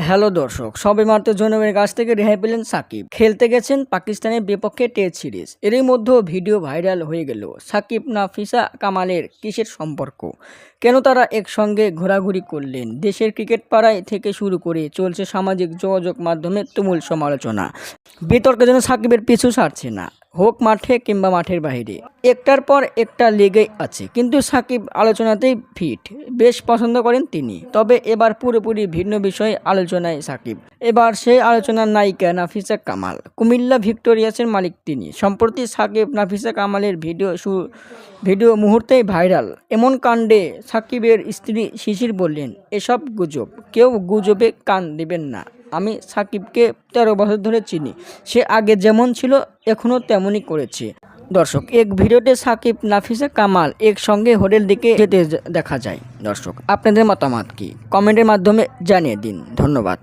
Hello দর্শক, সবেমাত্র জনগণের কাছ থেকে রেহাই পেলেন সাকিব। খেলতে গেছেন পাকিস্তানের বিপক্ষে টেস্ট সিরিজ। এরই মধ্যে ভিডিও ভাইরাল হয়ে গেল সাকিব নাফিসা কামালের কিসের সম্পর্ক, কেন তারা একসঙ্গে ঘোরাঘুরি করলেন। দেশের ক্রিকেট পাড়ায় থেকে শুরু করে চলছে সামাজিক যোগাযোগ মাধ্যমে তুমুল সমালোচনা। বিতর্কে যেন সাকিবের পিছু ছাড়ছে না, হোক মাঠে কিংবা মাঠের বাইরে, একটার পর একটা লেগেই আছে। কিন্তু সাকিব আলোচনাতেই ফিট, বেশ পছন্দ করেন তিনি। তবে এবার পুরোপুরি ভিন্ন বিষয়ে আলোচনায় সাকিব। এবার সেই আলোচনার নায়িকা নাফিসা কামাল। কুমিল্লা ভিক্টোরিয়াসের মালিক তিনি। সম্প্রতি সাকিব নাফিসা কামালের ভিডিও মুহূর্তেই ভাইরাল। এমন কাণ্ডে সাকিবের স্ত্রী শিশির বললেন, এসব গুজব, কেউ গুজবে কান দেবেন না। আমি সাকিবকে 13 বছর ধরে চিনি, সে আগে যেমন ছিল এখনও তেমনই করেছে। দর্শক, এক ভিডিওতে সাকিব নাফিসা কামাল একসঙ্গে হোটেল দিকে যেতে দেখা যায়। দর্শক, আপনাদের মতামত কি কমেন্টের মাধ্যমে জানিয়ে দিন। ধন্যবাদ।